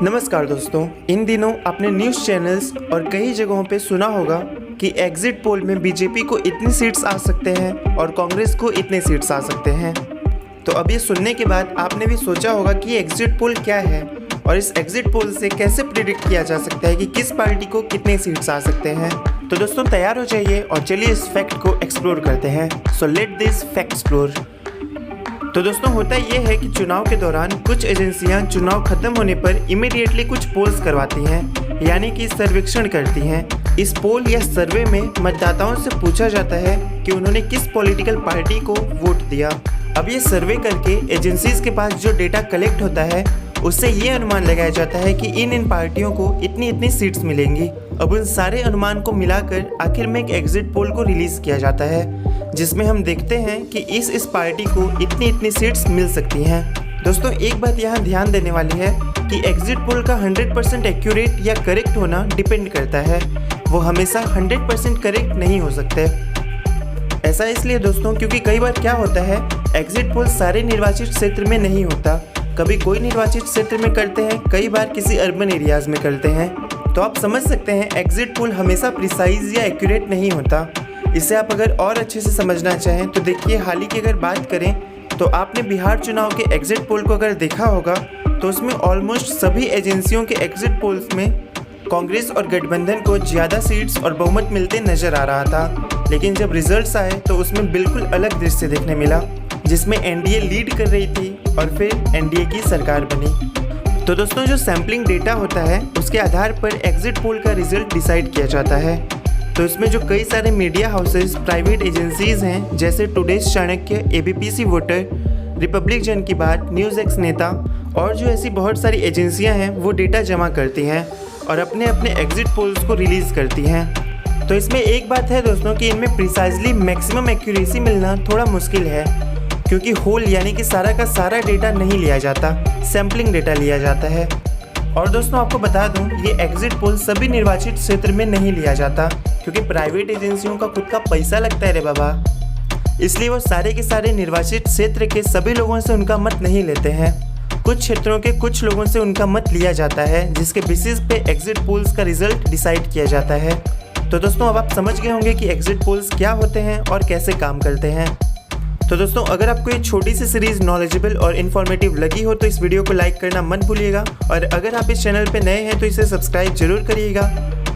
नमस्कार दोस्तों, इन दिनों आपने न्यूज़ चैनल्स और कई जगहों पे सुना होगा कि एग्जिट पोल में बीजेपी को इतनी सीट्स आ सकते हैं और कांग्रेस को इतने सीट्स आ सकते हैं। तो अब ये सुनने के बाद आपने भी सोचा होगा कि एग्जिट पोल क्या है और इस एग्जिट पोल से कैसे प्रिडिक्ट किया जा सकता है कि किस पार्टी को कितने सीट्स आ सकते हैं। तो दोस्तों तैयार हो जाइए और चलिए इस फैक्ट को एक्सप्लोर करते हैं। So let this fact explore. तो दोस्तों होता ये है कि चुनाव के दौरान कुछ एजेंसियां चुनाव खत्म होने पर इमीडिएटली कुछ पोल्स करवाती हैं, यानी कि सर्वेक्षण करती हैं। इस पोल या सर्वे में मतदाताओं से पूछा जाता है कि उन्होंने किस पॉलिटिकल पार्टी को वोट दिया। अब ये सर्वे करके एजेंसीज के पास जो डेटा कलेक्ट होता है उससे ये अनुमान लगाया जाता है कि इन पार्टियों को इतनी इतनी सीट्स मिलेंगी। अब उन सारे अनुमान को मिलाकर आखिर में एक एग्जिट पोल को रिलीज किया जाता है, जिसमें हम देखते हैं कि इस पार्टी को इतनी इतनी सीट्स मिल सकती हैं। दोस्तों एक बात यहाँ ध्यान देने वाली है कि एग्जिट पोल का 100% एक्यूरेट या करेक्ट होना डिपेंड करता है। वो हमेशा 100% करेक्ट नहीं हो सकते। ऐसा इसलिए दोस्तों क्योंकि कई बार क्या होता है, एग्जिट पोल सारे निर्वाचित क्षेत्र में नहीं होता। कभी कोई निर्वाचित क्षेत्र में करते हैं, कई बार किसी अर्बन एरियाज में करते हैं। तो आप समझ सकते हैं एग्जिट पोल हमेशा प्रिसाइज या एक्यूरेट नहीं होता। इसे आप अगर और अच्छे से समझना चाहें तो देखिए, हाल ही की अगर बात करें तो आपने बिहार चुनाव के एग्जिट पोल को अगर देखा होगा तो उसमें ऑलमोस्ट सभी एजेंसियों के एग्जिट पोल्स में कांग्रेस और गठबंधन को ज़्यादा सीट्स और बहुमत मिलते नजर आ रहा था। लेकिन जब रिजल्ट्स आए तो उसमें बिल्कुल अलग दृश्य देखने मिला, जिसमें एनडीए लीड कर रही थी और फिर एनडीए की सरकार बनी। तो दोस्तों जो सैम्पलिंग डेटा होता है उसके आधार पर एग्जिट पोल का रिजल्ट डिसाइड किया जाता है। तो इसमें जो कई सारे मीडिया हाउसेस, प्राइवेट एजेंसीज हैं जैसे today's Chanakya, ABP voter, Republic जन की बात, न्यूज़ एक्स नेता और जो ऐसी बहुत सारी एजेंसियां हैं वो डेटा जमा करती हैं और अपने अपने एग्जिट पोल्स को रिलीज़ करती हैं। तो इसमें एक बात है दोस्तों कि इनमें प्रिसाइजली मैक्सिमम एक्यूरेसी मिलना थोड़ा मुश्किल है, क्योंकि होल यानी कि सारा का सारा डेटा नहीं लिया जाता, सैम्पलिंग डेटा लिया जाता है। और दोस्तों आपको बता दूं, ये एग्जिट पोल सभी निर्वाचित क्षेत्र में नहीं लिया जाता, क्योंकि प्राइवेट एजेंसियों का खुद का पैसा लगता है रे बाबा। इसलिए वो सारे के सारे निर्वाचित क्षेत्र के सभी लोगों से उनका मत नहीं लेते हैं। कुछ क्षेत्रों के कुछ लोगों से उनका मत लिया जाता है, जिसके बेसिस पे एग्जिट पोल्स का रिजल्ट डिसाइड किया जाता है। तो दोस्तों अब आप समझ गए होंगे कि एग्जिट पोल्स क्या होते हैं और कैसे काम करते हैं। तो दोस्तों अगर आपको ये छोटी सी सीरीज नॉलेजेबल और इन्फॉर्मेटिव लगी हो तो इस वीडियो को लाइक करना मत भूलिएगा, और अगर आप इस चैनल पे नए हैं तो इसे सब्सक्राइब जरूर करिएगा।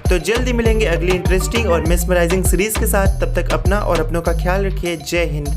तो जल्दी मिलेंगे अगली इंटरेस्टिंग और मेस्मराइजिंग सीरीज के साथ। तब तक अपना और अपनों का ख्याल रखिए। जय हिंद।